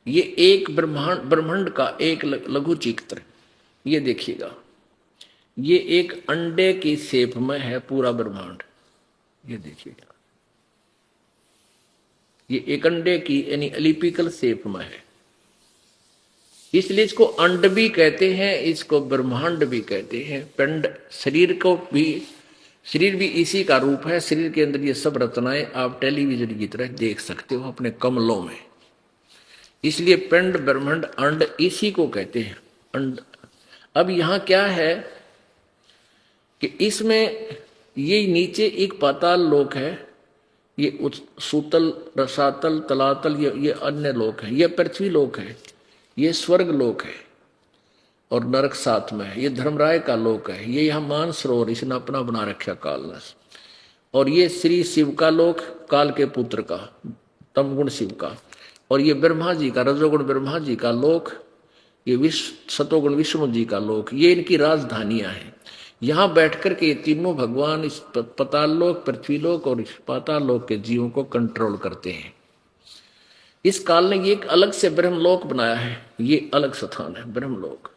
ये एक ब्रह्मांड ब्रह्मांड का एक लघु चित्र। ये देखिएगा, ये एक अंडे की शेप में है पूरा ब्रह्मांड। ये देखिएगा, ये एक अंडे की यानी एलिपिकल शेप में है, इसलिए इसको अंड भी कहते हैं, इसको ब्रह्मांड भी कहते हैं। पिंड शरीर को भी, शरीर भी इसी का रूप है। शरीर के अंदर ये सब रचनाएं आप टेलीविजन की तरह देख सकते हो अपने कमलों में। इसलिए पिंड ब्रह्मांड अंड इसी को कहते हैं, अंड। अब यहां क्या है कि इसमें ये नीचे एक पाताल लोक है, ये सूतल रसातल तलातल, ये अन्य लोक है, ये पृथ्वी लोक है, ये स्वर्ग लोक है और नरक साथ में है। ये धर्मराय का लोक है, ये यहाँ मानसरोवर इसने अपना बना रखा कालनस। और ये श्री शिव का लोक, काल के पुत्र का, तमगुण शिव का। और ये ब्रह्मा जी का, रजोगुण ब्रह्मा जी का लोक, ये विश्व सतोगुण विष्णु जी का लोक, ये इनकी राजधानियां हैं। यहाँ बैठकर के ये तीनों भगवान इस पाताल लोक, पृथ्वी लोक और इस पाताल लोक के जीवों को कंट्रोल करते हैं। इस काल ने ये एक अलग से ब्रह्मलोक बनाया है, ये अलग स्थान है ब्रह्मलोक।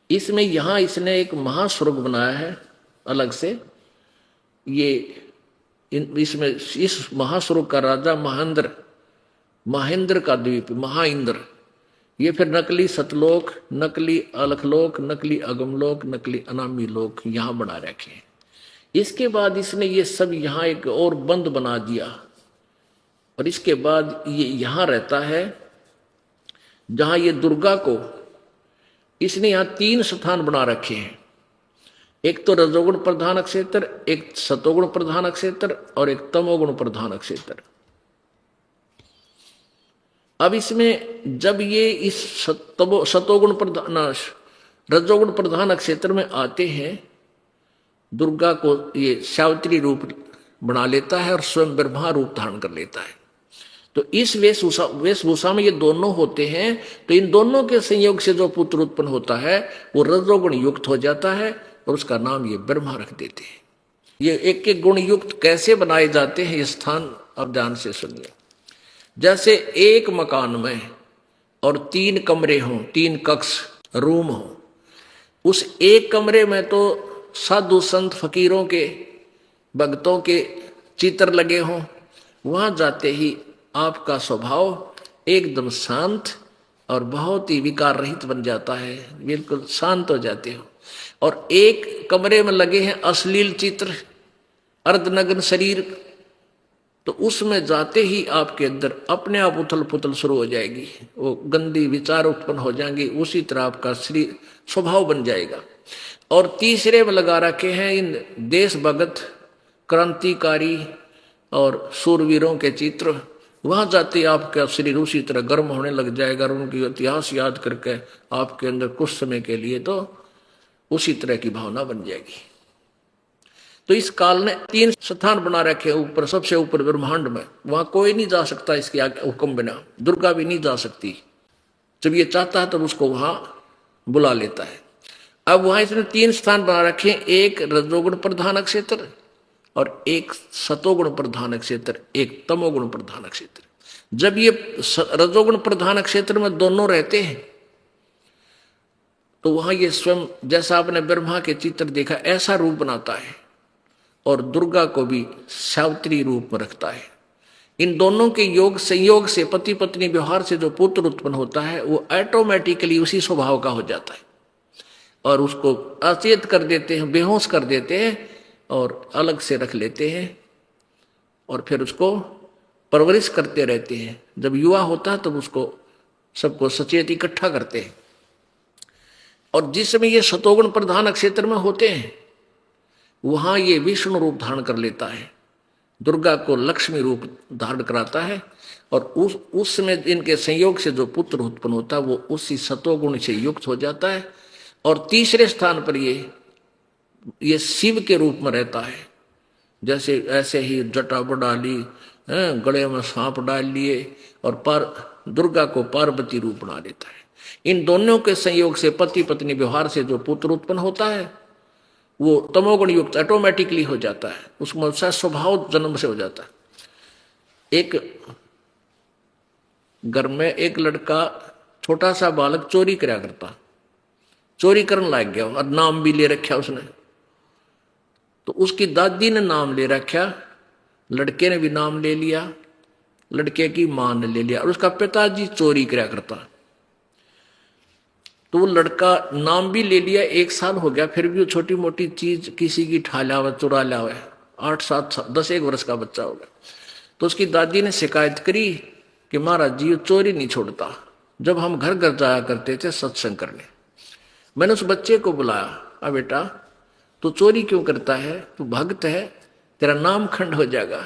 इसमें यहां इसने एक महास्वर्ग बनाया है अलग से। ये इसमें इस महास्वर्ग का राजा महेंद्र, महेंद्र का द्वीप महाइंद्र। ये फिर नकली सतलोक, नकली अलखलोक, नकली अगमलोक, नकली अनामी लोक यहां बना रखे हैं। इसके बाद इसने ये सब यहां एक और बंद बना दिया। और इसके बाद ये यहां रहता है जहां ये दुर्गा को इसने यहां 3 स्थान बना रखे हैं। एक तो रजोगुण प्रधान क्षेत्र, एक सतोगुण प्रधान क्षेत्र और एक तमोगुण प्रधान क्षेत्र। अब इसमें जब ये इस सतोगुण प्रधान रजोगुण प्रधान क्षेत्र में आते हैं, दुर्गा को ये सावित्री रूप बना लेता है और स्वयं ब्रह्मा रूप धारण कर लेता है। तो इस वेशभूषा में ये दोनों होते हैं। तो इन दोनों के संयोग से जो पुत्र उत्पन्न होता है वो रजोगुण युक्त हो जाता है और उसका नाम ये ब्रह्मा रख देते हैं। ये एक एक गुण युक्त कैसे बनाए जाते हैं, ये स्थान अब ध्यान से सुनिए। जैसे एक मकान में और 3 कमरे हों, 3 कक्ष रूम हो, उस एक कमरे में तो साधु संत फकीरों के भक्तों के चित्र लगे हों, वहां जाते ही आपका स्वभाव एकदम शांत और बहुत ही विकार रहित बन जाता है, बिल्कुल शांत हो जाते हो। और एक कमरे में लगे हैं अश्लील चित्र, अर्धनग्न शरीर, तो उसमें जाते ही आपके अंदर अपने आप उथल पुथल शुरू हो जाएगी, वो गंदी विचार उत्पन्न हो जाएंगे, उसी तरह आपका शरीर स्वभाव बन जाएगा। और तीसरे में लगा रखे हैं इन देशभगत क्रांतिकारी और सूरवीरों के चित्र, वहां जाते आपका शरीर उसी तरह गर्म होने लग जाएगा और उनकी इतिहास याद करके आपके अंदर कुछ समय के लिए तो उसी तरह की भावना बन जाएगी। तो इस काल ने 3 स्थान बना रखे ऊपर, सबसे ऊपर ब्रह्मांड में, वहां कोई नहीं जा सकता इसके आगे हुक्म बिना, दुर्गा भी नहीं जा सकती। जब ये चाहता है तब उसको वहां बुला लेता है। अब वहां इसने 3 स्थान बना रखे, एक रजोगुण प्रधान क्षेत्र और एक सतोगुण प्रधान क्षेत्र, एक तमोगुण प्रधान क्षेत्र। जब ये रजोगुण प्रधान क्षेत्र में दोनों रहते हैं तो वहां ये स्वयं, जैसा आपने ब्रह्मा के चित्र देखा, ऐसा रूप बनाता है और दुर्गा को भी सावित्री रूप में रखता है। इन दोनों के योग संयोग से पति पत्नी व्यवहार से जो पुत्र उत्पन्न होता है वो ऑटोमेटिकली उसी स्वभाव का हो जाता है और उसको अचेत कर देते हैं, बेहोश कर देते हैं और अलग से रख लेते हैं और फिर उसको परवरिश करते रहते हैं। जब युवा होता है तब उसको सबको सचेत इकट्ठा करते हैं। और जिस समय ये सतोगुण प्रधान क्षेत्र में होते हैं वहां ये विष्णु रूप धारण कर लेता है, दुर्गा को लक्ष्मी रूप धारण कराता है और उस समय इनके संयोग से जो पुत्र उत्पन्न होता है वो उसी सतोगुण से युक्त हो जाता है। और तीसरे स्थान पर ये शिव के रूप में रहता है। जैसे ऐसे ही जटा बढ़ा ली, गले में सांप डाल लिए और दुर्गा को पार्वती रूप बना देता है। इन दोनों के संयोग से पति पत्नी व्यवहार से जो पुत्र उत्पन्न होता है वो तमोगुण युक्त ऑटोमेटिकली हो जाता है, उसमें स्वभाव जन्म से हो जाता है। एक घर में एक लड़का छोटा सा बालक चोरी करा करता, चोरी करने लग गया और नाम भी ले रखा उसने। तो उसकी दादी ने नाम ले रखा, लड़के ने भी नाम ले लिया, लड़के की मां ने ले लिया, और उसका पिताजी चोरी करा करता। तो वो लड़का नाम भी ले लिया, 1 साल हो गया, फिर भी वो छोटी मोटी चीज किसी की ठा लावे, चुरा लावे। 8, 7, 10 एक वर्ष का बच्चा हो गया। तो उसकी दादी ने शिकायत करी कि महाराज जी ये चोरी नहीं छोड़ता। जब हम घर घर जाया करते थे सत्संग करने, मैंने उस बच्चे को बुलाया, अब बेटा तू चोरी क्यों करता है, तू भक्त है, तेरा नाम खंड हो जाएगा।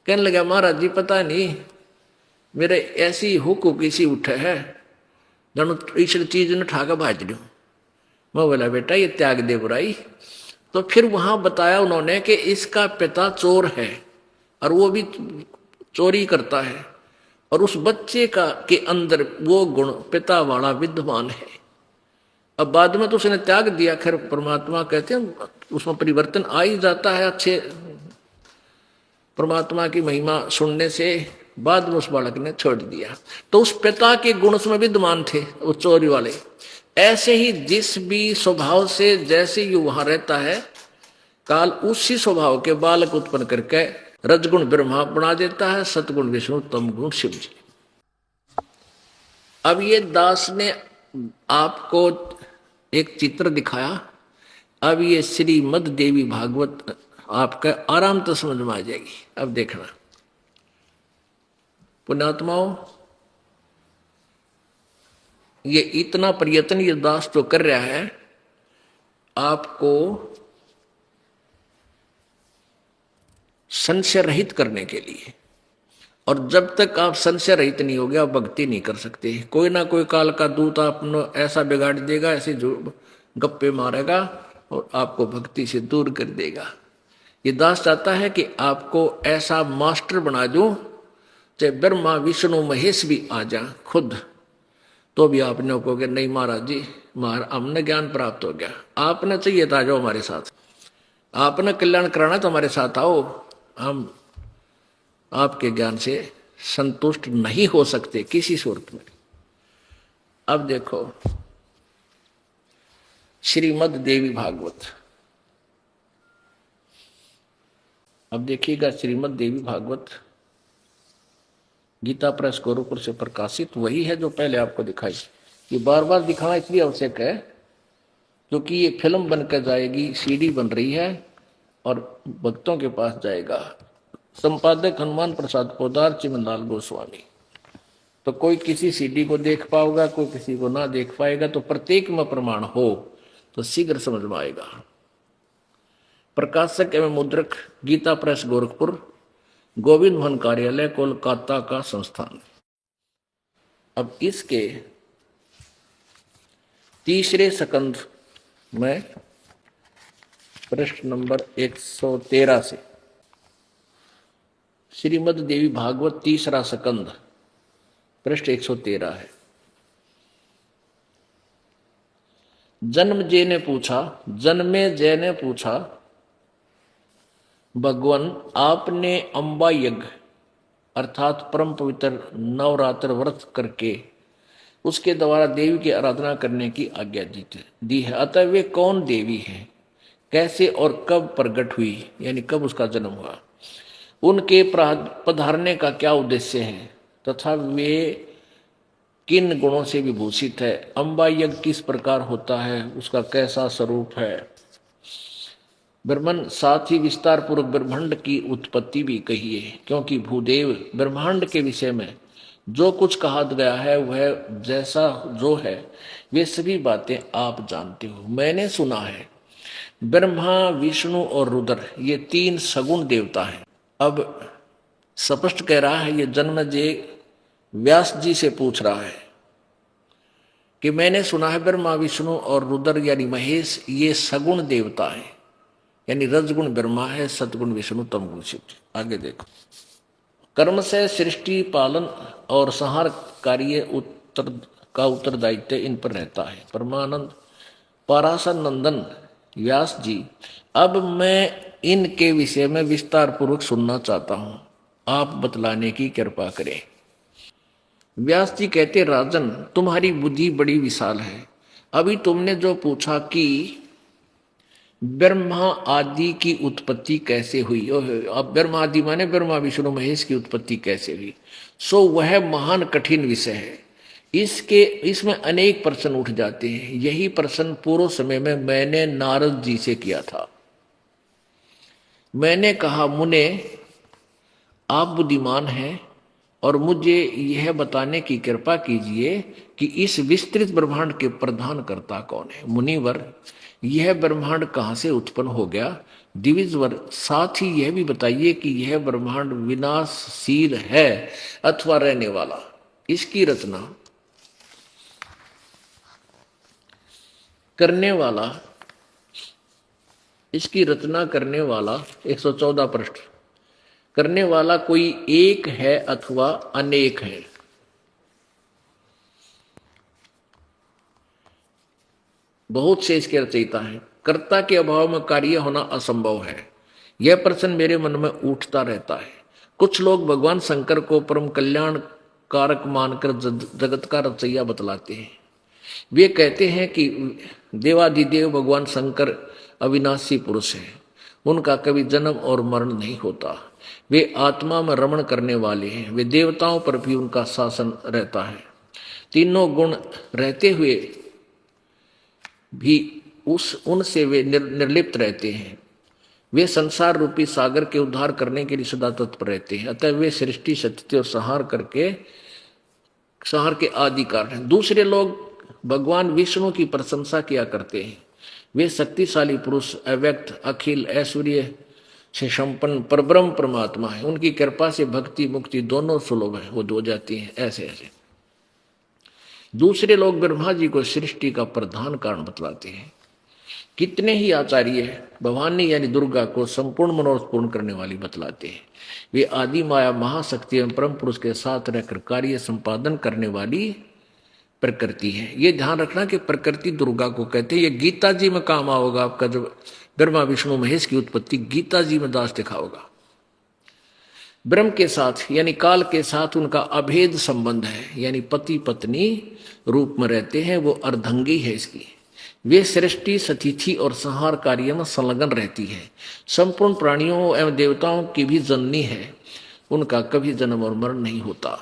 कहने लगा महाराज जी पता नहीं मेरे ऐसी हुक किसी उठे है, जन ईश्वर चीज ने ठाकर भाज लू। मैं बोला बेटा ये त्याग दे बुराई। तो फिर वहां बताया उन्होंने कि इसका पिता चोर है और वो भी चोरी करता है, और उस बच्चे का के अंदर वो गुण पिता वाला विद्यमान है। अब बाद में तो उसने त्याग दिया, खैर परमात्मा कहते हैं उसमें परिवर्तन आ ही जाता है। अच्छे परमात्मा की महिमा सुनने से बाद में उस बालक ने छोड़ दिया। तो उस पिता के गुण उसमें विद्यमान थे, वो चोरी वाले। ऐसे ही जिस भी स्वभाव से जैसे ही वहां रहता है, काल उसी स्वभाव के बालक उत्पन्न करके रजगुण ब्रह्मा बना देता है, सतगुण विष्णु, तमगुण शिव जी। अब ये दास ने आपको एक चित्र दिखाया, अब ये श्रीमद देवी भागवत आपका आराम तो समझ में आ जाएगी। अब देखना पुण्यात्माओं, ये इतना प्रयत्न ये दास तो कर रहा है आपको संशय रहित करने के लिए, और जब तक आप संशय रहित नहीं होगे आप भक्ति नहीं कर सकते। कोई ना कोई काल का दूत आपको ऐसा बिगाड़ देगा, ऐसे जो गप्पे मारेगा और आपको भक्ति से दूर कर देगा। ये दास चाहता है कि आपको ऐसा मास्टर बना दूं, चाहे ब्रह्मा विष्णु महेश भी आ जा खुद, तो भी आपने कहोगे नहीं महाराज जी हमने ज्ञान प्राप्त हो गया। आपने चाहिए था जो हमारे साथ, आपने कल्याण कराना तो हमारे साथ आओ। हम आपके ज्ञान से संतुष्ट नहीं हो सकते किसी सूरत में। अब देखो श्रीमद देवी भागवत, अब देखिएगा श्रीमद देवी भागवत गीता प्रेस गोरखपुर से प्रकाशित वही है जो पहले आपको दिखाई। ये बार बार दिखाना इसलिए आवश्यक है क्योंकि ये फिल्म बनकर जाएगी, सीडी बन रही है और भक्तों के पास जाएगा। संपादक हनुमान प्रसाद पोदार, चिमनलाल गोस्वामी। तो कोई किसी सीडी को देख पाओगा, कोई किसी को ना देख पाएगा, तो प्रत्येक में प्रमाण हो तो शीघ्र समझ में आएगा। प्रकाशक एवं मुद्रक गीता प्रेस गोरखपुर, गोविंद भवन कार्यालय कोलकाता का संस्थान। अब इसके तीसरे सकंद में पृष्ठ नंबर 113 से श्रीमद देवी भागवत तीसरा सकंद पृष्ठ 113 है। जन्मे जय ने पूछा भगवान आपने अंबा यज्ञ अर्थात परम पवित्र नवरात्र व्रत करके उसके द्वारा देवी की आराधना करने की आज्ञा दी है, अतः वे कौन देवी है, कैसे और कब प्रकट हुई, यानी कब उसका जन्म हुआ, उनके पधारने का क्या उद्देश्य है, तथा वे किन गुणों से विभूषित है, अंबा यज्ञ किस प्रकार होता है, उसका कैसा स्वरूप है। ब्रह्मन साथ ही विस्तार पूर्वक ब्रह्मांड की उत्पत्ति भी कही है, क्योंकि भूदेव ब्रह्मांड के विषय में जो कुछ कहा गया है वह जैसा जो है वे सभी बातें आप जानते हो। मैंने सुना है ब्रह्मा विष्णु और रुद्र ये 3 सगुण देवता हैं। अब स्पष्ट कह रहा है, ये जन्मेजय व्यास जी से पूछ रहा है कि मैंने सुना है ब्रह्मा विष्णु और रुद्र यानी महेश ये सगुण देवता है, यानी रजगुण ब्रह्मा है, सतगुण विष्णु, तमगुण शिव। आगे देखो, कर्म से सृष्टि पालन और संहार कार्य उत्तरदायित्व इन पर रहता है। परमानंद पराशर नंदन व्यास जी, अब मैं इनके विषय में विस्तार पूर्वक सुनना चाहता हूं, आप बतलाने की कृपा करें। व्यास जी कहते, राजन तुम्हारी बुद्धि बड़ी विशाल है। अभी तुमने जो पूछा कि ब्रह्मा आदि की उत्पत्ति कैसे हुई, अब ब्रह्मा आदि माने ब्रह्मा विष्णु महेश की उत्पत्ति कैसे हुई, सो वह महान कठिन विषय है। इसमें अनेक प्रश्न उठ जाते हैं। यही प्रश्न पूर्व समय में मैंने नारद जी से किया था। मैंने कहा, मुने आप बुद्धिमान हैं और मुझे यह बताने की कृपा कीजिए कि इस विस्तृत ब्रह्मांड के प्रधान कर्ता कौन है। मुनिवर, यह ब्रह्मांड कहाँ से उत्पन्न हो गया। द्विजवर, साथ ही यह भी बताइए कि यह ब्रह्मांड विनाशशील है अथवा रहने वाला। इसकी रचना करने वाला, इसकी रचना करने वाला 114 पृष्ठ, करने वाला कोई एक है अथवा अनेक है। बहुत से इसके रचयिता हैं। कर्ता के अभाव में कार्य होना असंभव है। यह प्रश्न मेरे मन में उठता रहता है। कुछ लोग भगवान शंकर को परम कल्याण कारक मानकर जगत का रचैया बतलाते हैं। वे कहते हैं कि देवाधिदेव भगवान शंकर अविनाशी पुरुष है, उनका कभी जन्म और मरण नहीं होता। वे आत्मा में रमण करने वाले हैं। वे देवताओं पर भी उनका शासन रहता है। तीनों गुण रहते हुए भी उनसे वे निर्लिप्त रहते हैं। वे संसार रूपी सागर के उद्धार करने के लिए सदा तत्पर रहते हैं। अतः वे सृष्टि सत्य और संहार के आदि कारण हैं। दूसरे लोग भगवान विष्णु की प्रशंसा किया करते हैं। वे शक्तिशाली पुरुष, अव्यक्त, अखिल, ऐश्वर्य से संपन्न परब्रह्म परमात्मा है। उनकी कृपा से भक्ति मुक्ति दोनों सुलभ है, वो हो जाती है। ऐसे दूसरे लोग ब्रह्मा जी को सृष्टि का प्रधान कारण बतलाते हैं। कितने ही आचार्य भवानी यानी दुर्गा को संपूर्ण मनोरथ पूर्ण करने वाली बतलाते हैं। वे आदि माया महाशक्ति एवं परम पुरुष के साथ रहकर कार्य संपादन करने वाली प्रकृति है। ये ध्यान रखना कि प्रकृति दुर्गा को कहते हैं। ये गीता जी में काम आओगा आपका, जब ब्रह्मा विष्णु महेश की उत्पत्ति गीता जी में दास दिखा होगा। ब्रह्म के साथ यानी काल के साथ उनका अभेद संबंध है, यानी पति पत्नी रूप में रहते हैं। वो अर्धंगी है इसकी। वे सृष्टि सतिथि और संहार कार्य में संलग्न रहती है। संपूर्ण प्राणियों एवं देवताओं की भी जननी है। उनका कभी जन्म और मरण नहीं होता।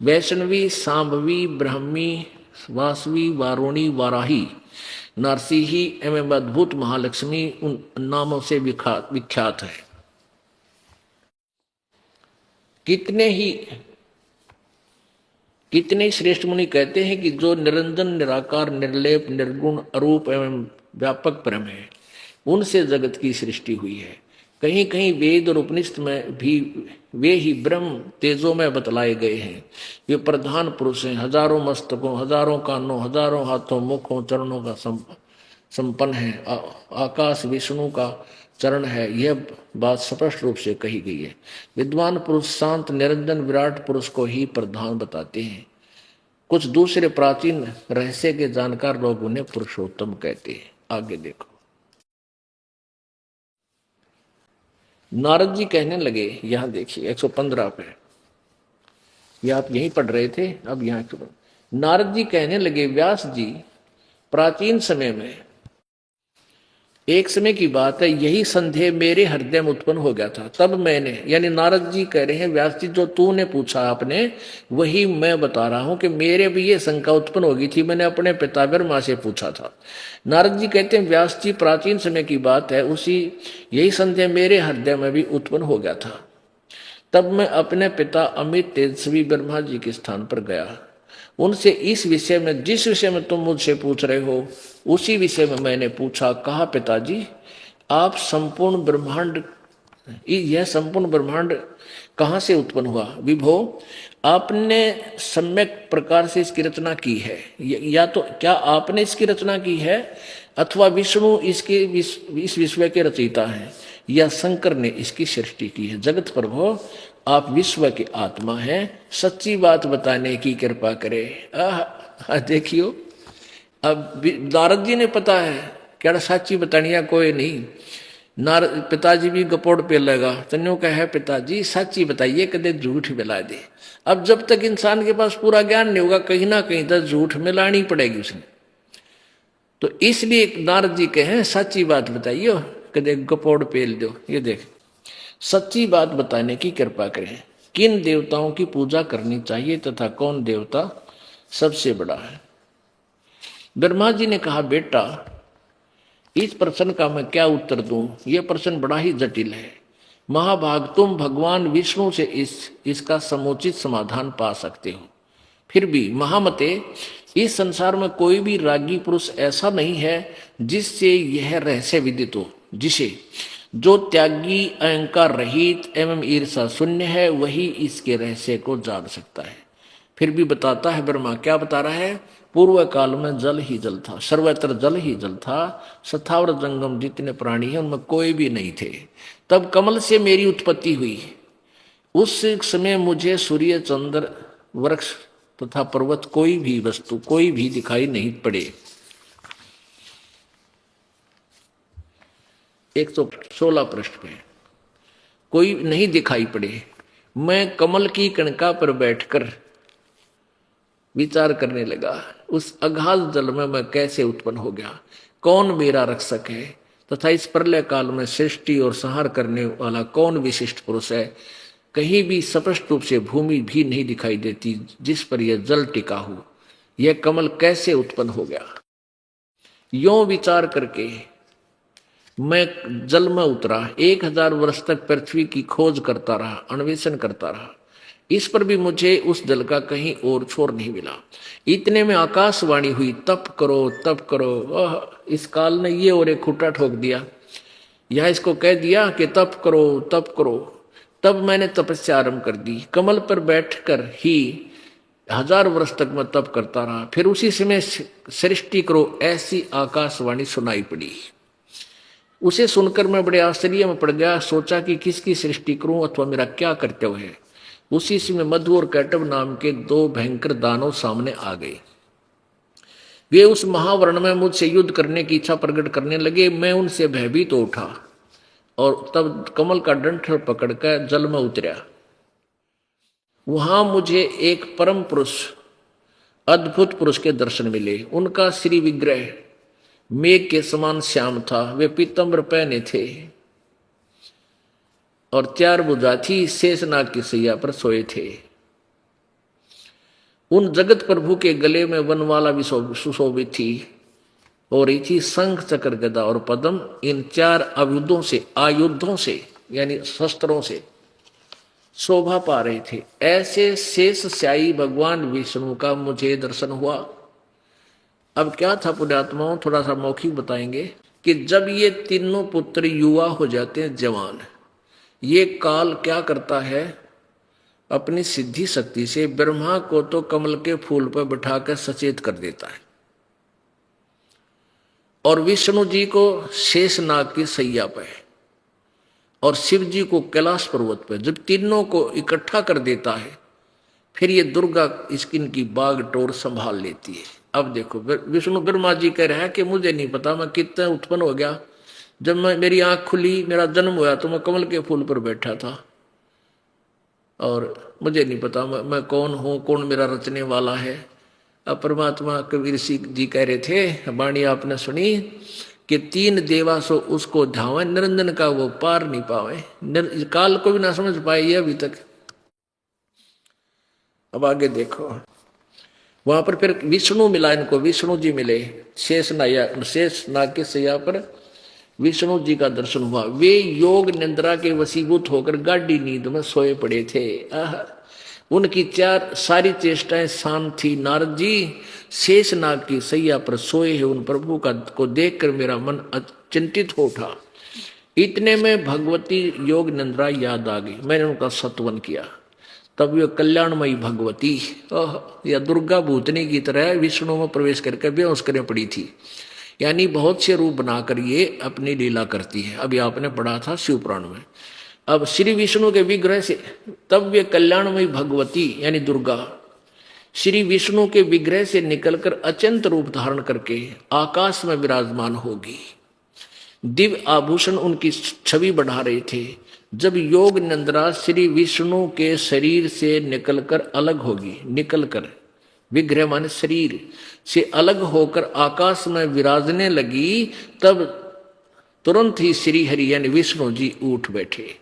वैष्णवी, सांभवी, ब्रह्मी, वासवी, वारुणी, वाराही, नरसिंही एवं अद्भुत महालक्ष्मी उन नामों से विख्यात है। कितने श्रेष्ठ मुनि कहते हैं कि जो निरंजन, निराकार, निर्लेप, निर्गुण, अरूप एवं व्यापक ब्रह्म है, उनसे जगत की सृष्टि हुई है। कहीं कहीं वेद और उपनिषद में भी वे ही ब्रह्म तेजों में बतलाए गए हैं। वे प्रधान पुरुष हैं। हजारों मस्तकों, हजारों कानों, हजारों हाथों, मुखों, चरणों का संपन्न है। आकाश विष्णु का चरण है। यह बात स्पष्ट रूप से कही गई है। विद्वान पुरुष शांत निरंजन विराट पुरुष को ही प्रधान बताते हैं। कुछ दूसरे प्राचीन रहस्य के जानकार लोग उन्हें पुरुषोत्तम कहते हैं। आगे देखो, नारद जी कहने लगे, यहां देखिए 115 पे, यह आप यहीं पढ़ रहे थे, अब यहां नारद जी कहने लगे, व्यास जी, प्राचीन समय में एक समय की बात है, यही संदेह मेरे हृदय में उत्पन्न हो गया था। तब मैंने, यानी नारद जी कह रहे हैं, व्यास जी जो तूने पूछा आपने वही मैं बता रहा हूं कि मेरे भी ये शंका उत्पन्न हो गई थी। मैंने अपने पिता ब्रह्मा से पूछा था। नारद जी कहते हैं, व्यास जी प्राचीन समय की बात है, उसी यही संदेह मेरे हृदय में भी उत्पन्न हो गया था। तब मैं अपने पिता अमित तेजस्वी ब्रह्मा जी के स्थान पर गया। उनसे इस विषय में, जिस विषय में तुम मुझसे पूछ रहे हो, उसी विषय में मैंने पूछा। कहा, पिताजी आप संपूर्ण ब्रह्मांड, यह संपूर्ण ब्रह्मांड कहाँ से उत्पन्न हुआ। विभो, आपने सम्यक प्रकार से इसकी रचना की है, या तो क्या आपने इसकी रचना की है अथवा विष्णु इसके इस विश्व के रचयिता हैं, या शंकर ने इसकी सृष्टि की है। जगत प्रभु, आप विश्व के आत्मा हैं, सच्ची बात बताने की कृपा करें। देखियो, अब नारद जी ने पता है क्या सच्ची बतानिया कोई नहीं। पिताजी भी गपोड़ पे लगा, तन्यों का है पिताजी सच ही बताइए, कदे झूठ मिला दे। अब जब तक इंसान के पास पूरा ज्ञान नहीं होगा, कहीं ना कहीं तक झूठ मिलानी पड़ेगी उसने। तो इसलिए नारद जी कहे सच्ची बात बताइए, कदे गपोड़ पेल दो। ये देख, सच्ची बात बताने की कृपा करें। किन देवताओं की पूजा करनी चाहिए तथा कौन देवता सबसे बड़ा है? ब्रह्मा जी ने कहा, बेटा इस प्रश्न का मैं क्या उत्तर दूं, यह प्रश्न बड़ा ही जटिल है। महाभाग, तुम भगवान विष्णु से इसका समुचित समाधान पा सकते हो। फिर भी महामते, इस संसार में कोई भी रागी पुरुष ऐसा नहीं है जिससे यह रहस्य विदित हो। जिसे जो त्यागी, अहंकार रहित एवं ईर्षा शून्य है, वही इसके रहस्य को जान सकता है। फिर भी बताता है ब्रह्मा, क्या बता रहा है? पूर्व काल में जल ही जल था, सर्वत्र जल ही जल था। स्थावर जंगम जितने प्राणी हैं उनमें कोई भी नहीं थे। तब कमल से मेरी उत्पत्ति हुई। उस समय मुझे सूर्य, चंद्र, वृक्ष तथा पर्वत, कोई भी वस्तु, कोई भी दिखाई नहीं पड़े। 116 पृष्ठ पे, कोई नहीं दिखाई पड़े। मैं कमल की कणका पर बैठकर विचार करने लगा, उस अगाध जल में मैं कैसे उत्पन्न हो गया, कौन मेरा रक्षक है, तथा इस प्रलय काल में सृष्टि और संहार करने वाला कौन विशिष्ट पुरुष है। कहीं भी स्पष्ट रूप से भूमि भी नहीं दिखाई देती जिस पर यह जल टिका हो। यह कमल कैसे उत्पन्न हो गया? यों विचार करके मैं जल में उतरा। 1000 वर्ष तक पृथ्वी की खोज करता रहा, अन्वेषण करता रहा। इस पर भी मुझे उस जल का कहीं और छोर नहीं मिला। इतने में आकाशवाणी हुई, तप करो तप करो। इस काल ने ये और एक खुट्टा ठोक दिया। यह इसको कह दिया कि तप करो तप करो। तब मैंने तपस्या आरंभ कर दी। कमल पर बैठकर ही 1000 वर्ष तक मैं तप करता रहा। फिर उसी समय सृष्टि करो, ऐसी आकाशवाणी सुनाई पड़ी। उसे सुनकर मैं बड़े आश्चर्य में पड़ गया। सोचा कि किसकी सृष्टि करूं अथवा मेरा क्या कर्तव्य है। उसी समय मधु और कैटव नाम के 2 भयंकर दानव सामने आ गए। वे उस महावर्ण में मुझसे युद्ध करने की इच्छा प्रकट करने लगे। मैं उनसे भयभीत हो उठा और तब कमल का डंठल पकड़कर जल में उतरा। वहां मुझे एक परम पुरुष, अद्भुत पुरुष के दर्शन मिले। उनका श्री विग्रह मेघ के समान श्याम था। वे पीतम्बर पहने थे और 4 भुजा थी, शेषनाग की सैया पर सोए थे। उन जगत प्रभु के गले में वनमाला भी सुशोभित थी और रही थी शंख, चक्र, गदा और पद्म। इन 4 आयुधों से यानी शस्त्रों से शोभा पा रहे थे। ऐसे शेष स्यायी भगवान विष्णु का मुझे दर्शन हुआ। अब क्या था पुण्यात्माओं, थोड़ा सा मौखिक बताएंगे कि जब ये तीनों पुत्र युवा हो जाते हैं, जवान, ये काल क्या करता है, अपनी सिद्धि शक्ति से ब्रह्मा को तो कमल के फूल पर बिठाकर सचेत कर देता है और विष्णु जी को शेषनाग की सैया पर और शिव जी को कैलाश पर्वत पर। जब तीनों को इकट्ठा कर देता है, फिर ये दुर्गा इनकी बाग टोर संभाल लेती है। अब देखो, विष्णु ब्रह्मा जी कह रहे हैं कि मुझे नहीं पता मैं कितना उत्पन्न हो गया। जब मेरी आंख खुली, मेरा जन्म हुआ, तो मैं कमल के फूल पर बैठा था और मुझे नहीं पता मैं कौन हूँ, कौन मेरा रचने वाला है। अब परमात्मा कबीर सिंह जी कह रहे थे, वाणी आपने सुनी कि 3 देवा सो उसको धावे, निरंजन का वो पार नहीं पावे। काल को भी ना समझ पाए ये अभी तक। अब आगे देखो, वहां पर फिर विष्णु मिला इनको, विष्णु जी मिले। शेषनाग के सैया पर विष्णु जी का दर्शन हुआ। वे योग निद्रा के वशीभूत होकर गाढ़ी नींद में सोए पड़े थे। उनकी सारी चेष्टाएं शांत थी। नारद जी शेषनाग की सैया पर सोए हैं, उन प्रभु को देखकर मेरा मन चिंतित हो उठा। इतने में भगवती योग निद्रा याद आ गई। मैंने उनका सत्वन किया। तब ये कल्याणमयी भगवती या दुर्गा भूतनी की तरह विष्णु में प्रवेश करके बेहोश करने पड़ी थी। यानी बहुत से रूप बनाकर ये अपनी लीला करती है। अभी आपने पढ़ा था शिव पुराण में। अब श्री विष्णु के विग्रह से, तब वे कल्याणमयी भगवती यानी दुर्गा श्री विष्णु के विग्रह से निकलकर अत्यंत रूप धारण करके आकाश में विराजमान होगी। दिव्य आभूषण उनकी छवि बढ़ा रहे थे। जब योग निंद्रा श्री विष्णु के शरीर से निकलकर अलग होगी, निकलकर विग्रह माने शरीर से अलग होकर आकाश में विराजने लगी, तब तुरंत ही श्री हरि यानी विष्णु जी उठ बैठे।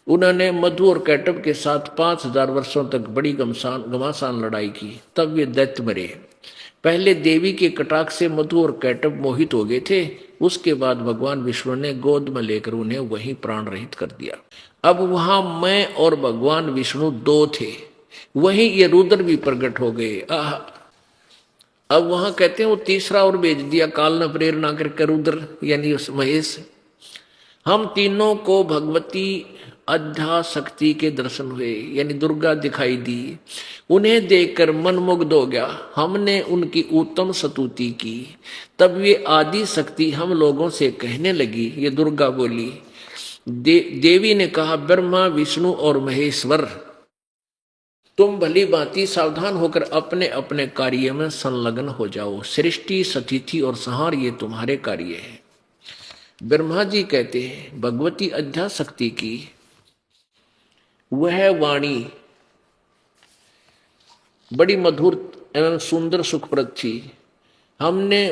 उन्होंने मधु और कैटव के साथ 5000 वर्षों तक बड़ी घमासान लड़ाई की। तब वे दैत्य मरे। पहले देवी के कटाक्ष से मधु और कैटव मोहित हो गए थे। उसके बाद भगवान विष्णु ने गोद में लेकर उन्हें वहीं प्राण रहित कर दिया। अब वहां मैं और भगवान विष्णु दो थे, वहीं ये रुद्र भी प्रकट हो गए। अब वहां कहते हैं वो तीसरा और भेज दिया काल ने प्रेरणा करके, रुद्र यानी उस महेश। हम तीनों को भगवती अध्या शक्ति के दर्शन हुए, यानी दुर्गा दिखाई दी। उन्हें देखकर मन मुग्ध हो गया। हमने उनकी उत्तम स्तुति की। तब वे आदि शक्ति हम लोगों से कहने लगी, ये दुर्गा बोली, देवी ने कहा, ब्रह्मा विष्णु और महेश्वर, तुम भली भांति सावधान होकर अपने अपने कार्य में संलग्न हो जाओ। सृष्टि स्थिति और संहार ये तुम्हारे कार्य है। ब्रह्मा जी कहते हैं भगवती अध्या शक्ति की वह वाणी बड़ी मधुर एवं सुंदर सुखप्रद थी। हमने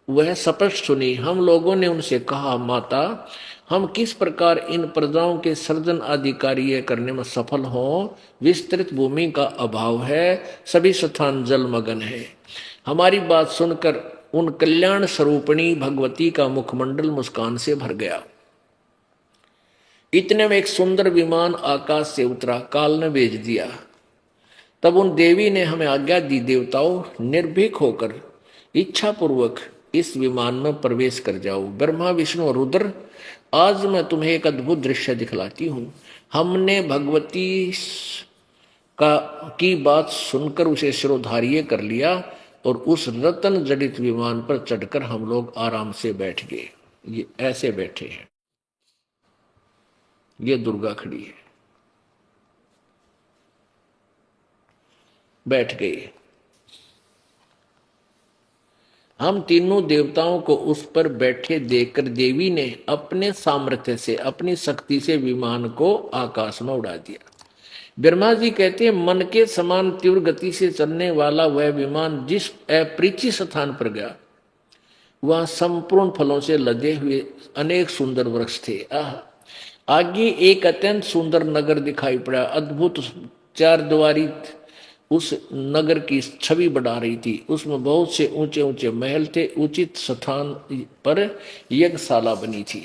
वह स्पष्ट सुनी। हम लोगों ने उनसे कहा, माता, हम किस प्रकार इन प्रजाओं के सर्जन आदि कार्य करने में सफल हों। विस्तृत भूमि का अभाव है, सभी स्थान जलमग्न है। हमारी बात सुनकर उन कल्याण स्वरूपिणी भगवती का मुखमंडल मुस्कान से भर गया। इतने में एक सुंदर विमान आकाश से उतरा, काल ने भेज दिया। तब उन देवी ने हमें आज्ञा दी, देवताओं, निर्भीक होकर इच्छा पूर्वक इस विमान में प्रवेश कर जाओ। ब्रह्मा विष्णु और रुद्र, आज मैं तुम्हें एक अद्भुत दृश्य दिखलाती हूँ। हमने भगवती की बात सुनकर उसे शिरोधार्य कर लिया और उस रतन जडित विमान पर चढ़कर हम लोग आराम से बैठ गए। ये ऐसे बैठे हैं, ये दुर्गा खड़ी है, बैठ गई। हम तीनों देवताओं को उस पर बैठे देखकर देवी ने अपने सामर्थ्य से, अपनी शक्ति से विमान को आकाश में उड़ा दिया। ब्रह्मा जी कहते हैं, मन के समान तीव्र गति से चलने वाला वह विमान जिस अपरिचित स्थान पर गया, वहां संपूर्ण फलों से लदे हुए अनेक सुंदर वृक्ष थे। आगे एक अत्यंत सुंदर नगर दिखाई पड़ा। अद्भुत चार द्वारी उस नगर की छवि बढ़ा रही थी। उसमें बहुत से ऊंचे ऊंचे महल थे। उचित स्थान पर यज्ञशाला बनी थी।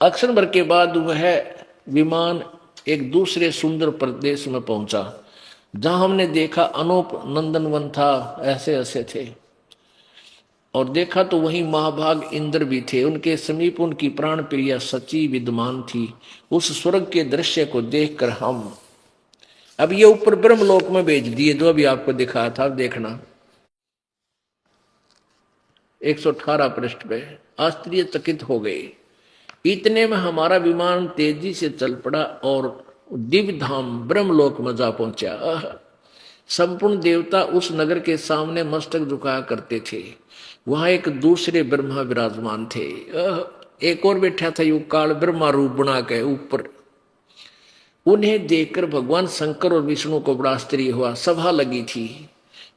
अक्षर भर के बाद वह विमान एक दूसरे सुंदर प्रदेश में पहुंचा, जहां हमने देखा अनूप नंदनवन था, ऐसे ऐसे थे। और देखा तो वहीं महाभाग इंद्र भी थे। उनके समीप उनकी प्राण प्रिया सची विद्यमान थी। उस स्वर्ग के दृश्य को देखकर हम अब ये ऊपर ब्रह्मलोक में भेज दिए, जो अभी आपको दिखाया था, देखना 118 पृष्ठ पे। आश्चर्यचकित हो गए। इतने में हमारा विमान तेजी से चल पड़ा और दिव्य धाम ब्रह्मलोक में जा पहुंचा। संपूर्ण देवता उस नगर के सामने मस्तक झुकाया करते थे। वहां एक दूसरे ब्रह्मा विराजमान थे। एक और बैठा था युग काल ब्रह्मा रूप बना के ऊपर। उन्हें देखकर भगवान शंकर और विष्णु को बड़ा आश्चर्य हुआ। सभा लगी थी।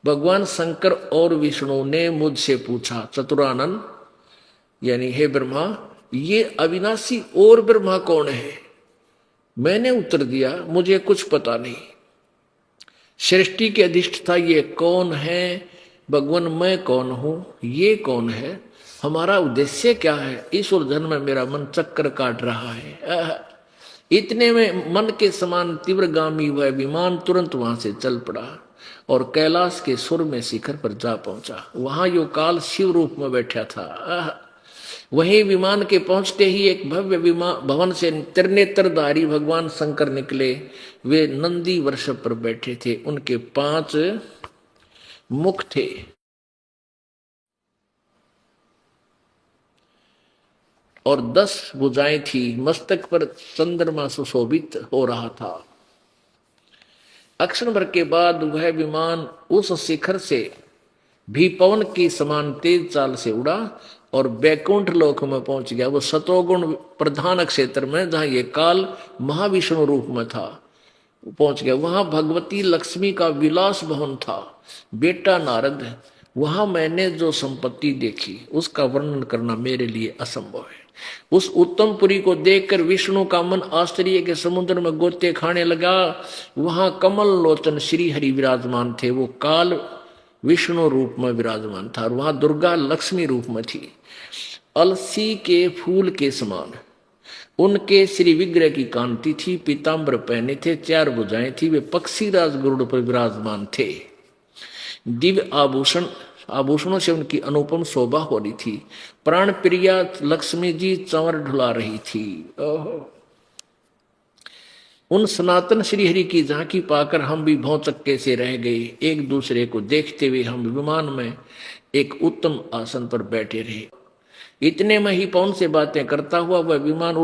भगवान शंकर और विष्णु ने मुझसे पूछा, चतुरानन यानी हे ब्रह्मा, ये अविनाशी और ब्रह्मा कौन है? मैंने उत्तर दिया, मुझे कुछ पता नहीं। सृष्टि के अधिष्ठता ये कौन है? भगवान मैं कौन हूं? ये कौन है? हमारा उद्देश्य क्या है? इस उलझन में मेरा मन चक्कर काट रहा है। इतने में मन के समान तीव्रगामी वह विमान तुरंत वहां से चल पड़ा और कैलाश के सुर में शिखर पर जा पहुंचा। वहां यो काल शिव रूप में बैठा था। वहीं विमान के पहुंचते ही एक भव्य विमान भवन से त्रिनेत्रधारी भगवान शंकर निकले। वे नंदी वृषभ पर बैठे थे। उनके 5 मुख थे। और 10 भुजाएं थी। मस्तक पर चंद्रमा सुशोभित हो रहा था। अक्षर भर के बाद वह विमान उस शिखर से भी पवन की समान तेज चाल से उड़ा। और बैकुंठ लोक में पहुंच गया। वो सतोगुण प्रधान क्षेत्र में जहां ये काल महाविष्णु रूप में था पहुंच गया। वहां भगवती लक्ष्मी का विलास भवन था। बेटा नारद, वहां मैंने जो संपत्ति देखी उसका वर्णन करना मेरे लिए असंभव है। उस उत्तम पुरी को देखकर विष्णु का मन आश्चर्य के समुद्र में गोते खाने लगा। वहां कमल लोचन श्री हरि विराजमान थे। वो काल विष्णु रूप में विराजमान था और वहां दुर्गा लक्ष्मी रूप में थी। अलसी के फूल के समान उनके श्री विग्रह की कांति थी। पीताम्बर पहने थे, 4 भुजाएं थी। वे पक्षी राज गरुड़ पर विराजमान थे। दिव्य आभूषणों से उनकी अनुपम शोभा हो रही थी। प्राण प्रिया लक्ष्मी जी चंवर ढुला रही थी। उन सनातन श्री हरि की झांकी पाकर हम भी भौचक्के से रह गए। एक दूसरे को देखते हुए हम विमान में एक उत्तम आसन पर बैठे रहे। इतने में ही पवन से बातें करता हुआ वह विमान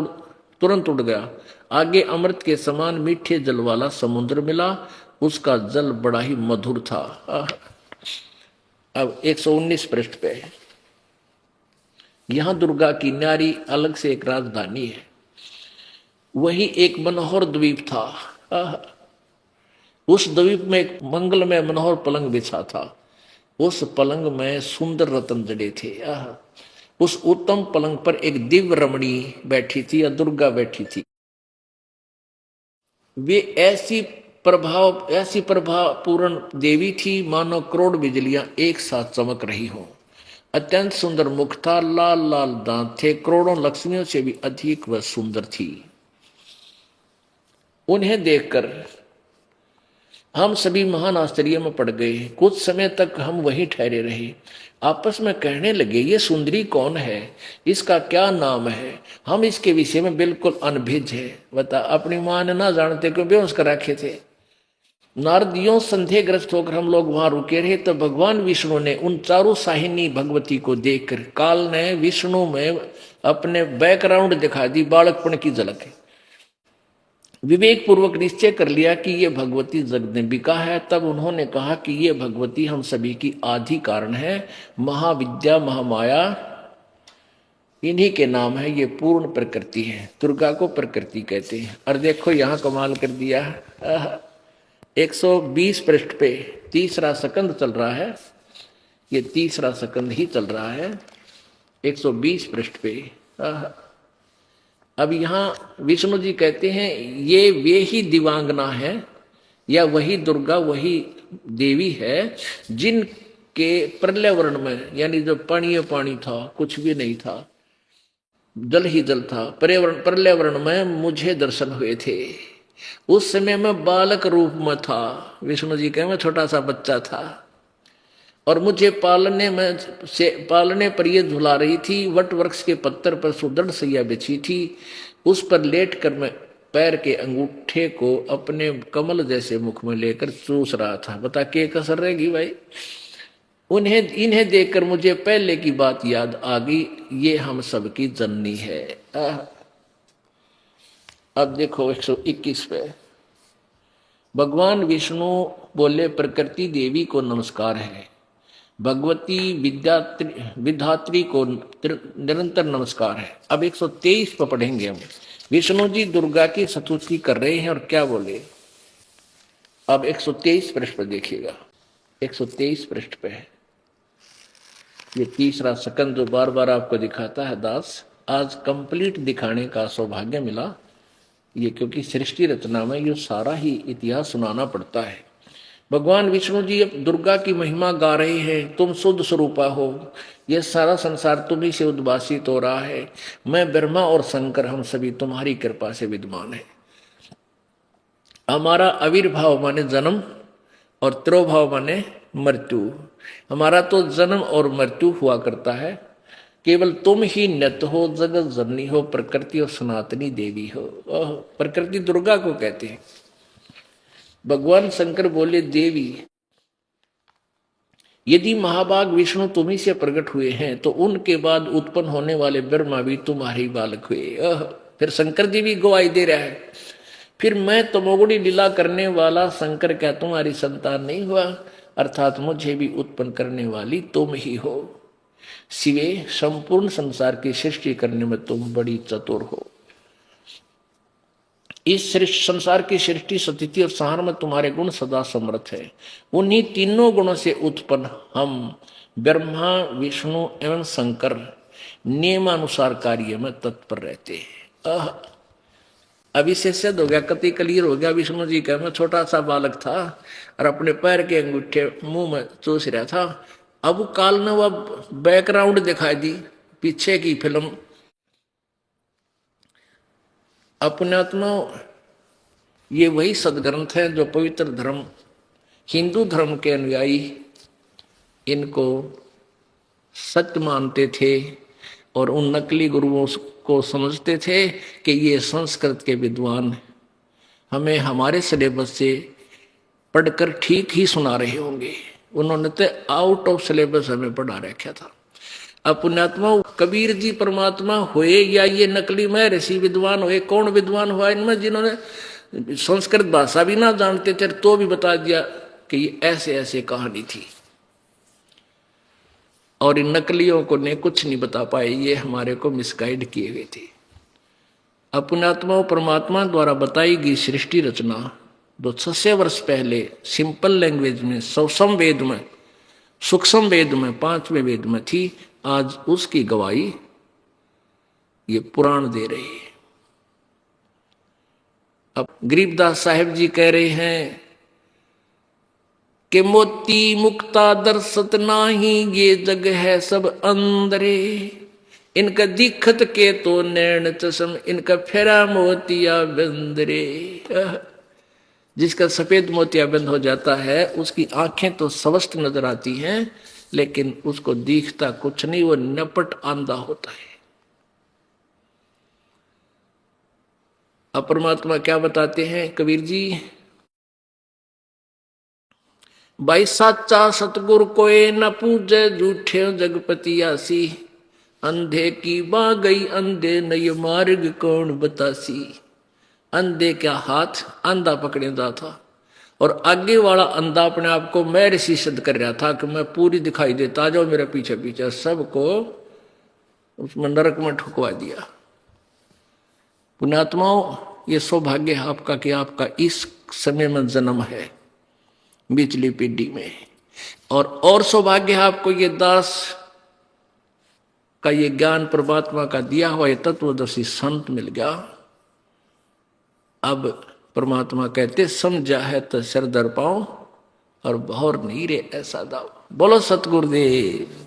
तुरंत उड़ गया। आगे अमृत के समान मीठे जल वाला समुद्र मिला। उसका जल बड़ा ही मधुर था। अब 119 पृष्ठ पे यहां दुर्गा की न्यारी अलग से एक राजधानी है। वही एक मनोहर द्वीप था। उस द्वीप में एक मंगलमय मनोहर पलंग बिछा था। उस पलंग में सुंदर रत्न जड़े थे। उस उत्तम पलंग पर एक दिव्य रमणी बैठी थी या दुर्गा बैठी थी। वे ऐसी प्रभाव पूर्ण देवी थी मानो करोड़ बिजलियां एक साथ चमक रही हो। अत्यंत सुंदर मुख था, लाल लाल दांत थे, करोड़ों लक्ष्मियों से भी अधिक वह सुंदर थी। उन्हें देखकर हम सभी महान आश्चर्य में पड़ गए। कुछ समय तक हम वहीं ठहरे रहे। आपस में कहने लगे, ये सुंदरी कौन है, इसका क्या नाम है? हम इसके विषय में बिल्कुल अनभिज्ञ है। बता, अपनी मां ने ना जानते क्यों बेहोश कर रखे थे। नारदियों संदेहग्रस्त होकर हम लोग वहां रुके रहे। तो भगवान विष्णु ने उन चारों साहिनी भगवती को देखकर काल ने विष्णु में अपने बैकग्राउंड दिखा दी, बालकपन की झलक है। विवेक पूर्वक निश्चय कर लिया कि ये भगवती जगदम्बिका है। तब उन्होंने कहा कि ये भगवती हम सभी की आदि कारण है, महाविद्या महामाया इन्हीं के नाम है। ये पूर्ण प्रकृति है, दुर्गा को प्रकृति कहते हैं। और देखो यहां कमाल कर दिया। 120 पृष्ठ पे तीसरा सकंद चल रहा है। ये तीसरा सकंद ही चल रहा है 120 पृष्ठ पे। अब यहाँ विष्णु जी कहते हैं ये वे ही दिवांगना है या वही दुर्गा वही देवी है जिनके प्रलय वर्ण में, यानी जो पानी था, कुछ भी नहीं था, जल ही जल था, प्रलय वर्ण में मुझे दर्शन हुए थे। उस समय मैं बालक रूप में था। विष्णु जी कहे मैं छोटा सा बच्चा था और मुझे पालने पर ये झुला रही थी। वट वृक्ष के पत्थर पर सुदृढ़ सैया बिछी थी। उस पर लेट कर मैं पैर के अंगूठे को अपने कमल जैसे मुख में लेकर चूस रहा था। बता के कसर रहेगी भाई। इन्हें देखकर मुझे पहले की बात याद आ गई, ये हम सबकी जननी है। अब देखो 121 पे भगवान विष्णु बोले, प्रकृति देवी को नमस्कार है, भगवती विधात्री को निरंतर नमस्कार है। अब 123 पर पढ़ेंगे हम। विष्णु जी दुर्गा की स्तुति कर रहे हैं और क्या बोले। अब 123 पृष्ठ पर देखिएगा। 123 पृष्ठ पे है ये तीसरा सकंद जो बार बार आपको दिखाता है दास। आज कंप्लीट दिखाने का सौभाग्य मिला ये, क्योंकि सृष्टि रचना में ये सारा ही इतिहास सुनाना पड़ता है। भगवान विष्णु जी अब दुर्गा की महिमा गा रहे हैं। तुम शुद्ध स्वरूपा हो, यह सारा संसार तुम्ही से उद्भासित हो रहा है। मैं ब्रह्मा और शंकर हम सभी तुम्हारी कृपा से विद्यमान है। हमारा आविर्भाव माने जन्म और त्रोभाव माने मृत्यु। हमारा तो जन्म और मृत्यु हुआ करता है, केवल तुम ही नित हो, जगत जननी हो, प्रकृति और सनातनी देवी हो। प्रकृति दुर्गा को कहते हैं। भगवान शंकर बोले, देवी यदि महाभाग विष्णु तुम्ही से प्रकट हुए हैं तो उनके बाद उत्पन्न होने वाले ब्रह्मा भी तुम्हारे बालक हुए। फिर शंकर जी भी गवाही दे रहा है। फिर मैं तमोगुणी लीला करने वाला शंकर क्या तुम्हारी संतान नहीं हुआ, अर्थात मुझे भी उत्पन्न करने वाली तुम ही हो। शिवे संपूर्ण संसार की सृष्टि करने में तुम बड़ी चतुर हो। इस संसार की सृष्टि स्थिति और संहार में तुम्हारे गुण सदा समर्थ है। उन्हीं तीनों गुणों से उत्पन्न हम ब्रह्मा विष्णु एवं शंकर नियमानुसार कार्य में तत्पर रहते हैं। अभी से सिद्ध हो गया, कति क्लियर हो गया। विष्णु जी का मैं छोटा सा बालक था और अपने पैर के अंगूठे मुंह में चूस रहा था। अब काल ने वह बैकग्राउंड दिखाई दी, पीछे की फिल्म। अपने आत्मा ये वही सदग्रंथ है जो पवित्र धर्म हिंदू धर्म के अनुयायी इनको सत्य मानते थे और उन नकली गुरुओं को समझते थे कि ये संस्कृत के विद्वान हमें हमारे सिलेबस से पढ़कर ठीक ही सुना रहे होंगे। उन्होंने तो आउट ऑफ सिलेबस हमें पढ़ा रखा था। अब पुण्यात्मा कबीर जी परमात्मा हुए या ये नकली में ऋषि विद्वान हुए? कौन विद्वान हुआ इनमें जिन्होंने संस्कृत भाषा भी ना जानते थे तो भी बता दिया कि ये ऐसे ऐसे कहानी थी, और इन नकलियों को ने कुछ नहीं बता पाए, ये हमारे को मिसगाइड किए गए थे। अपनात्मा परमात्मा द्वारा बताई गई सृष्टि रचना जो 600 वर्ष पहले सिंपल लैंग्वेज में सूक्ष्म वेद में 5वें वेद में थी, आज उसकी गवाही ये पुराण दे रहे हैं। अब गरीबदास साहेब जी कह रहे हैं कि मोती मुक्ता दर्शत नाही, ये जग है सब अंदरे। इनका दिखत के तो नैन चश्म, इनका फेरा मोतिया बंदरे। जिसका सफेद मोतिया बंद हो जाता है उसकी आंखें तो स्वस्थ नजर आती हैं, लेकिन उसको दिखता कुछ नहीं, वो नपट आंधा होता है। अब परमात्मा क्या बताते हैं कबीर जी? भाई साचा सतगुर कोई न पूजे, झूठे जगपति आसी। अंधे की बा गई अंधे, नय मार्ग कौन बतासी। अंधे का हाथ अंधा पकड़ेदा था और आगे वाला अंधा अपने आप को मैं ऋषि सिद्ध कर रहा था कि मैं पूरी दिखाई देता, जाओ मेरे पीछे पीछे। सबको उसमें नरक में ठुकवा दिया। पुण्यात्माओं, ये सौभाग्य है आपका कि आपका इस समय में जन्म है बिचली पीढ़ी में, और सौभाग्य है आपको ये दास का ये ज्ञान परमात्मा का दिया हुआ ये तत्वदर्शी संत मिल गया। अब परमात्मा कहते समझा है तो सिर दर पाओ और बहुर नहीं रे ऐसा दाव। बोलो सतगुरुदेव।